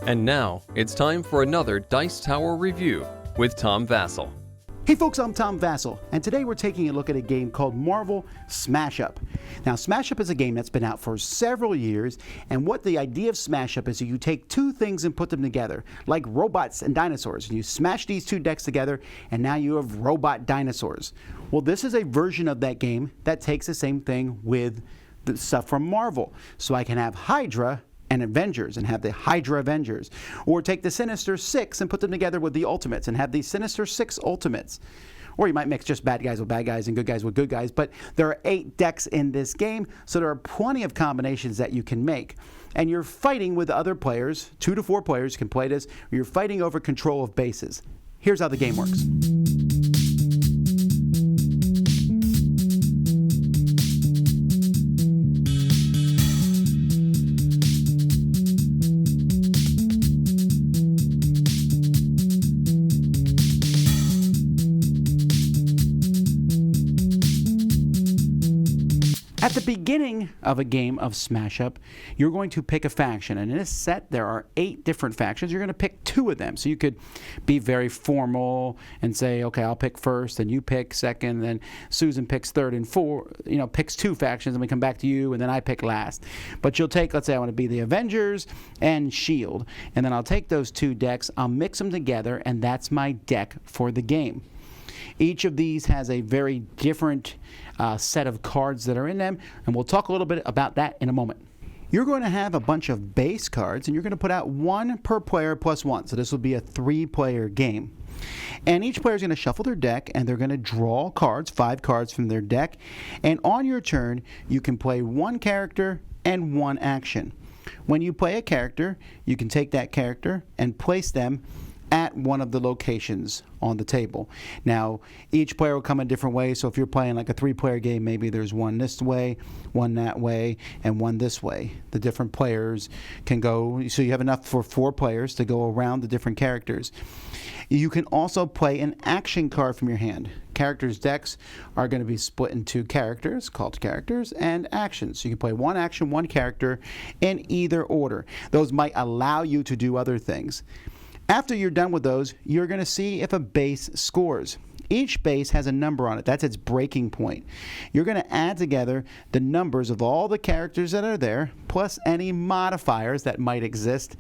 And now, it's time for another Dice Tower review with Tom Vasel. Hey folks, I'm Tom Vasel, and today we're taking a look at a game called Marvel Smash Up. Now, Smash Up is a game that's been out for several years, and what the idea of Smash Up is that you take two things and put them together, like robots and dinosaurs, and you smash these two decks together, and now you have robot dinosaurs. Well, this is a version of that game that takes the same thing with the stuff from Marvel. So I can have Hydra and Avengers and have the Hydra Avengers, or take the Sinister Six and put them together with the Ultimates and have the Sinister Six Ultimates. Or you might mix just bad guys with bad guys and good guys with good guys, but there are 8 decks in this game, so there are plenty of combinations that you can make. And you're fighting with other players, 2 to 4 players can play this, or you're fighting over control of bases. Here's how the game works. At the beginning of a game of Smash Up, you're going to pick a faction, and in this set there are 8 different factions. You're going to pick 2 of them, so you could be very formal and say, okay, I'll pick first, and you pick second, then Susan picks third and fourth, picks 2 factions, and we come back to you, and then I pick last. But you'll take, let's say I want to be the Avengers and S.H.I.E.L.D., and then I'll take those 2 decks, I'll mix them together, and that's my deck for the game. Each of these has a very different set of cards that are in them, and we'll talk a little bit about that in a moment. You're going to have a bunch of base cards, and you're going to put out 1 per player plus 1, so this will be a 3-player game. And each player is going to shuffle their deck, and they're going to draw cards, 5 cards from their deck, and on your turn, you can play 1 character and 1 action. When you play a character, you can take that character and place them at one of the locations on the table. Now, each player will come in different ways, so if you're playing like a 3-player game, maybe there's 1 this way, 1 that way, and 1 this way. The different players can go, so you have enough for 4 players to go around the different characters. You can also play an action card from your hand. Characters' decks are going to be split into characters, called characters, and actions. So you can play 1 action, 1 character in either order. Those might allow you to do other things. After you're done with those, you're going to see if a base scores. Each base has a number on it. That's its breaking point. You're going to add together the numbers of all the characters that are there, plus any modifiers that might exist.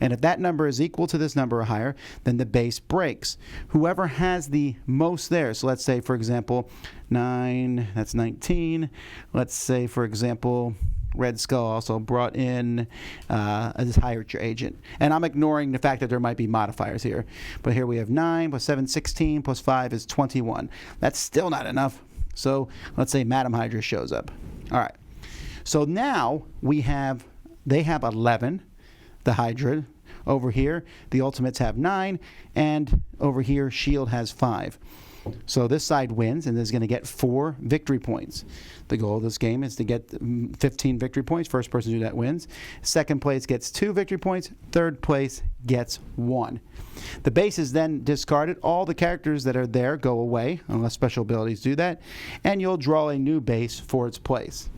And if that number is equal to this number or higher, then the base breaks. Whoever has the most there, so let's say, for example, 9, that's 19. Let's say, for example, Red Skull also brought in a Hydra agent. And I'm ignoring the fact that there might be modifiers here. But here we have 9 plus 7, 16, plus 5 is 21. That's still not enough. So let's say Madam Hydra shows up. All right. So now they have 11, the Hydra. Over here, the Ultimates have 9, and over here, S.H.I.E.L.D. has 5. So this side wins and is going to get 4 victory points. The goal of this game is to get 15 victory points. First person to do that wins. Second place gets 2 victory points. Third place gets 1. The base is then discarded. All the characters that are there go away, unless special abilities do that, and you'll draw a new base for its place.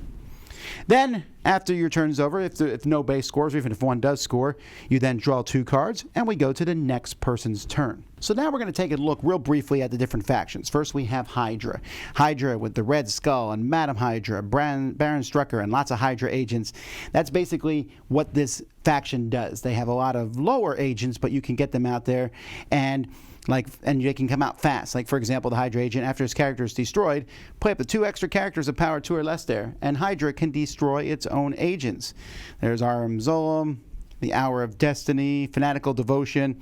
Then, after your turn's over, if no base scores, or even if 1 does score, you then draw 2 cards, and we go to the next person's turn. So now we're going to take a look real briefly at the different factions. First, we have Hydra. Hydra with the Red Skull and Madam Hydra, Baron Strucker, and lots of Hydra agents. That's basically what this faction does. They have a lot of lower agents, but you can get them out there, and they can come out fast. Like, for example, the Hydra agent, after his character is destroyed, play up to 2 extra characters of power 2 or less there, and Hydra can destroy its own agents. There's Aram Zolam, the Hour of Destiny, Fanatical Devotion,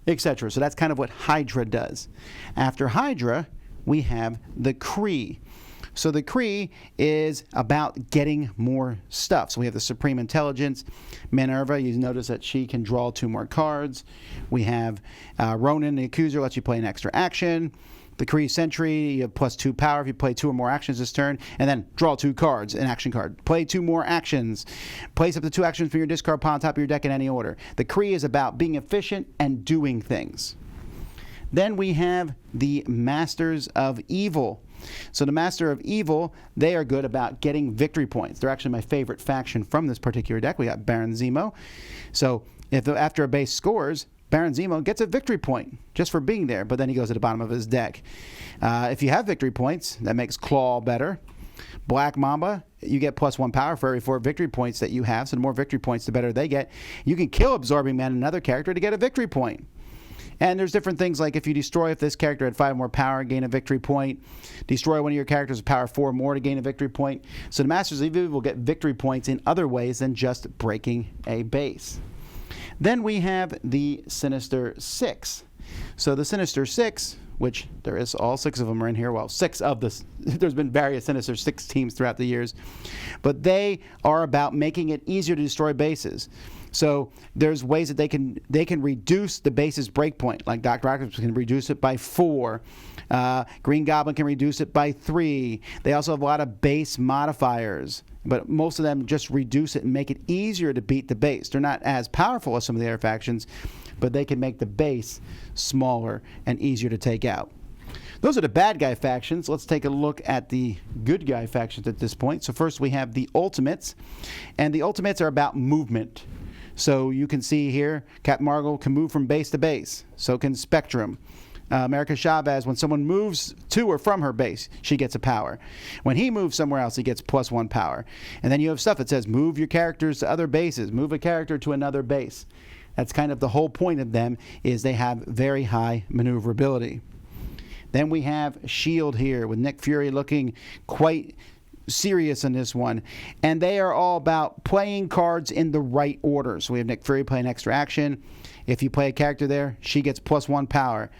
etc. So that's kind of what Hydra does. After Hydra, we have the Kree. So the Kree is about getting more stuff. So we have the Supreme Intelligence, Minerva. You notice that she can draw 2 more cards. We have Ronan, the Accuser, lets you play an extra action. The Kree Sentry, you have +2 power if you play 2 or more actions this turn, and then draw 2 cards, an action card. Play 2 more actions. Place up to 2 actions from your discard pile on top of your deck in any order. The Kree is about being efficient and doing things. Then we have the Masters of Evil. So the Master of Evil, they are good about getting victory points. They're actually my favorite faction from this particular deck. We got Baron Zemo. So If after a base scores, Baron Zemo gets a victory point just for being there, but then he goes to the bottom of his deck. If you have victory points, that makes Claw better. Black Mamba, you get +1 power for every 4 victory points that you have, so the more victory points, the better they get. You can kill Absorbing Man, another character, to get a victory point. And there's different things like if you destroy, if this character had 5 more power, gain a victory point. Destroy one of your characters with power 4 more to gain a victory point. So the Masters of Evil will get victory points in other ways than just breaking a base. Then we have the Sinister Six. So the Sinister Six, which there is all 6 of them are in here. Well, 6 of the, there's been various Sinister Six teams throughout the years. But they are about making it easier to destroy bases. So there's ways that they can reduce the base's breakpoint. Like Dr. Octopus can reduce it by 4. Green Goblin can reduce it by 3. They also have a lot of base modifiers, but most of them just reduce it and make it easier to beat the base. They're not as powerful as some of the other factions, but they can make the base smaller and easier to take out. Those are the bad guy factions. Let's take a look at the good guy factions at this point. So first we have the Ultimates, and the Ultimates are about movement. So you can see here, Captain Marvel can move from base to base. So can Spectrum. America Chavez, when someone moves to or from her base, she gets a power. When he moves somewhere else, he gets +1 power. And then you have stuff that says move your characters to other bases, move a character to another base. That's kind of the whole point of them, is they have very high maneuverability. Then we have S.H.I.E.L.D. here with Nick Fury looking quite serious in this one, and they are all about playing cards in the right order. So we have Nick Fury playing extra action. If you play a character there, she gets +1 power.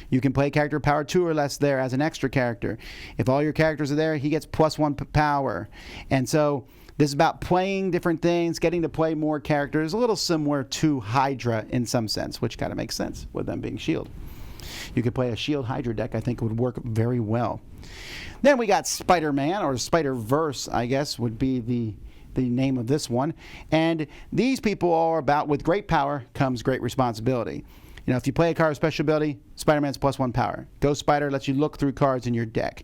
You can play a character power 2 or less there as an extra character. If all your characters are there, he gets +1 power. And so this is about playing different things, getting to play more characters, a little similar to Hydra in some sense, which kind of makes sense with them being S.H.I.E.L.D. You could play a S.H.I.E.L.D. Hydra deck. I think it would work very well. Then we got Spider-Man, or Spider-Verse, I guess, would be the name of this one. And these people are about, with great power comes great responsibility. You know, if you play a card with special ability, Spider-Man's +1 power. Ghost Spider lets you look through cards in your deck.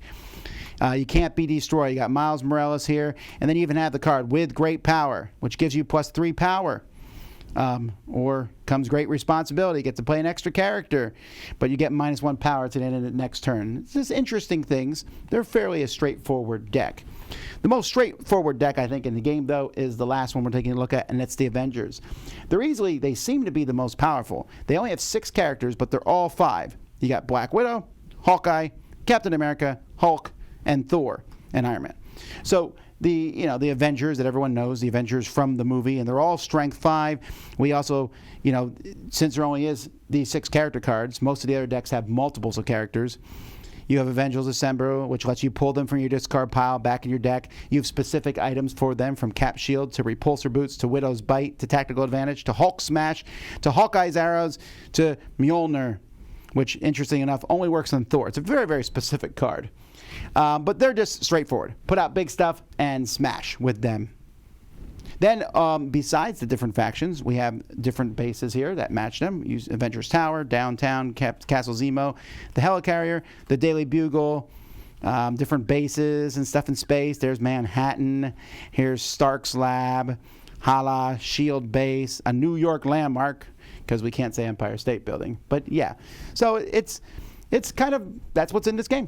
You can't be destroyed. You got Miles Morales here, and then you even have the card with great power, which gives you +3 power. Or comes great responsibility. You get to play an extra character, but you get -1 power to the end of the next turn. It's just interesting things. They're fairly a straightforward deck. The most straightforward deck, I think, in the game, though, is the last one we're taking a look at, and that's the Avengers. They seem to be the most powerful. They only have 6 characters, but they're all 5. You got Black Widow, Hawkeye, Captain America, Hulk, and Thor, and Iron Man. So the Avengers that everyone knows, the Avengers from the movie, and they're all strength 5. We also, since there only is these 6 character cards, most of the other decks have multiples of characters. You have Avengers Assemble, which lets you pull them from your discard pile back in your deck. You have specific items for them, from Cap Shield to Repulsor Boots to Widow's Bite to Tactical Advantage to Hulk Smash to Hawkeye's Arrows to Mjolnir, which, interesting enough, only works on Thor. It's a very, very specific card. But they're just straightforward. Put out big stuff and smash with them. Then, besides the different factions, we have different bases here that match them. Use Avengers Tower, Downtown, Castle Zemo, the Helicarrier, the Daily Bugle, different bases and stuff in space. There's Manhattan. Here's Stark's Lab, Hala, S.H.I.E.L.D. base, a New York landmark, because we can't say Empire State Building. But yeah, so it's kind of, that's what's in this game.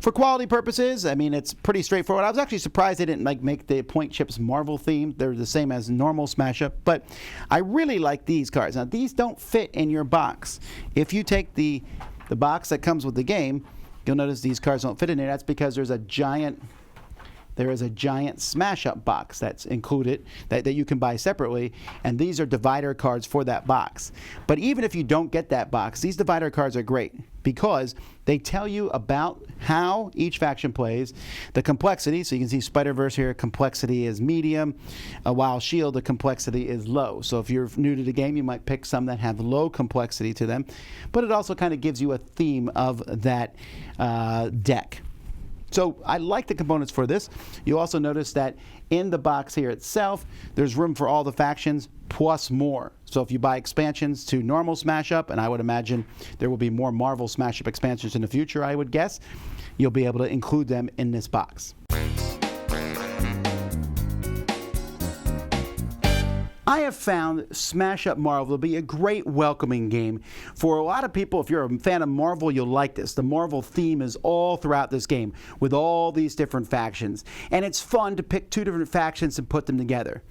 For quality purposes, I mean, it's pretty straightforward. I was actually surprised they didn't make the point chips Marvel themed. They're the same as normal Smash Up, but I really like these cards. Now, these don't fit in your box. If you take the box that comes with the game, you'll notice these cards don't fit in there. That's because there is a giant Smash Up box that's included that you can buy separately, and these are divider cards for that box. But even if you don't get that box, these divider cards are great because they tell you about how each faction plays, the complexity. So you can see Spider-Verse here, complexity is medium, while S.H.I.E.L.D., the complexity is low. So if you're new to the game, you might pick some that have low complexity to them, but it also kind of gives you a theme of that deck. So I like the components for this. You also notice that in the box here itself, there's room for all the factions plus more. So if you buy expansions to normal Smash Up, and I would imagine there will be more Marvel Smash Up expansions in the future, I would guess, you'll be able to include them in this box. I have found Smash Up Marvel to be a great welcoming game. For a lot of people, if you're a fan of Marvel, you'll like this. The Marvel theme is all throughout this game with all these different factions. And it's fun to pick two different factions and put them together.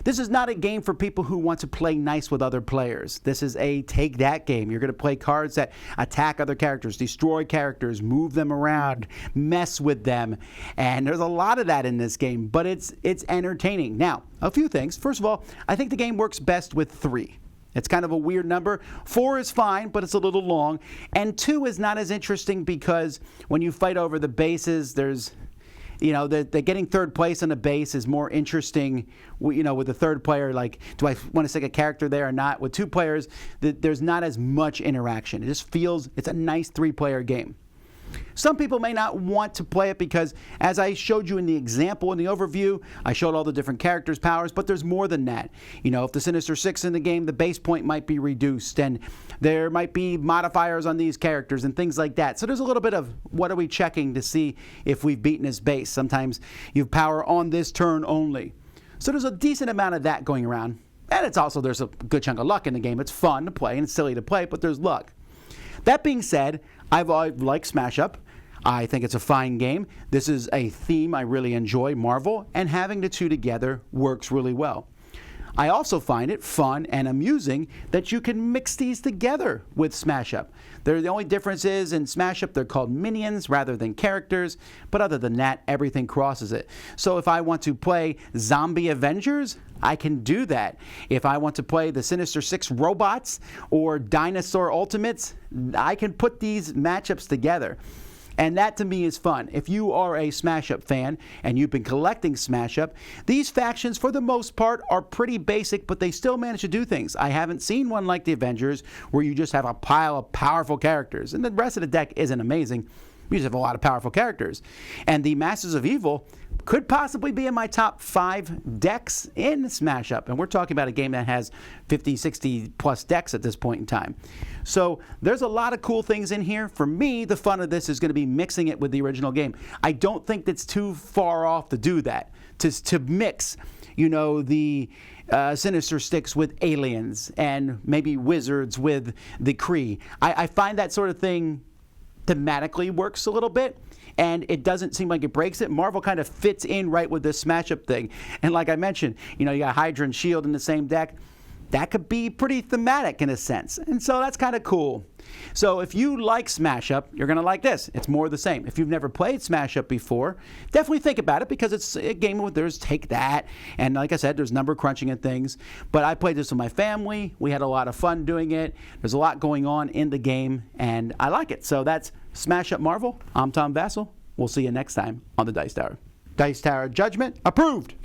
This is not a game for people who want to play nice with other players. This is a take that game. You're going to play cards that attack other characters, destroy characters, move them around, mess with them. And there's a lot of that in this game, but it's entertaining. Now, a few things. First of all, I think the game works best with 3. It's kind of a weird number. 4 is fine, but it's a little long. And 2 is not as interesting because when you fight over the bases, there's... the getting third place on a base is more interesting, with the third player, like, do I want to stick a character there or not? With 2 players, there's not as much interaction. It just feels, it's a nice 3-player game. Some people may not want to play it because, as I showed you in the example in the overview, I showed all the different characters' powers, but there's more than that. If the Sinister Six in the game, the base point might be reduced, and there might be modifiers on these characters and things like that. So there's a little bit of what are we checking to see if we've beaten his base. Sometimes you have power on this turn only. So there's a decent amount of that going around. And it's also, there's a good chunk of luck in the game. It's fun to play and it's silly to play, but there's luck. That being said, I've liked Smash Up. I think it's a fine game. This is a theme I really enjoy, Marvel, and having the two together works really well. I also find it fun and amusing that you can mix these together with Smash Up. The only difference is in Smash Up they're called minions rather than characters, but other than that, everything crosses it. So if I want to play Zombie Avengers, I can do that. If I want to play the Sinister Six robots or Dinosaur Ultimates, I can put these matchups together. And that to me is fun. If you are a Smash Up fan and you've been collecting Smash Up, these factions for the most part are pretty basic, but they still manage to do things. I haven't seen one like the Avengers where you just have a pile of powerful characters. And the rest of the deck isn't amazing. You just have a lot of powerful characters. And the Masters of Evil could possibly be in my top 5 decks in Smash Up. And we're talking about a game that has 50, 60 plus decks at this point in time. So there's a lot of cool things in here. For me, the fun of this is going to be mixing it with the original game. I don't think that's too far off to do that, to mix, the Sinister Six with aliens and maybe wizards with the Kree. I find that sort of thing thematically works a little bit, and it doesn't seem like it breaks it. Marvel kind of fits in right with this Smash Up thing. And like I mentioned, you got Hydra and S.H.I.E.L.D. in the same deck. That could be pretty thematic in a sense. And so that's kind of cool. So if you like Smash Up, you're going to like this. It's more of the same. If you've never played Smash Up before, definitely think about it because it's a game where there's take that. And like I said, there's number crunching and things. But I played this with my family. We had a lot of fun doing it. There's a lot going on in the game, and I like it. So that's Smash Up Marvel. I'm Tom Vasel. We'll see you next time on the Dice Tower. Dice Tower Judgment approved.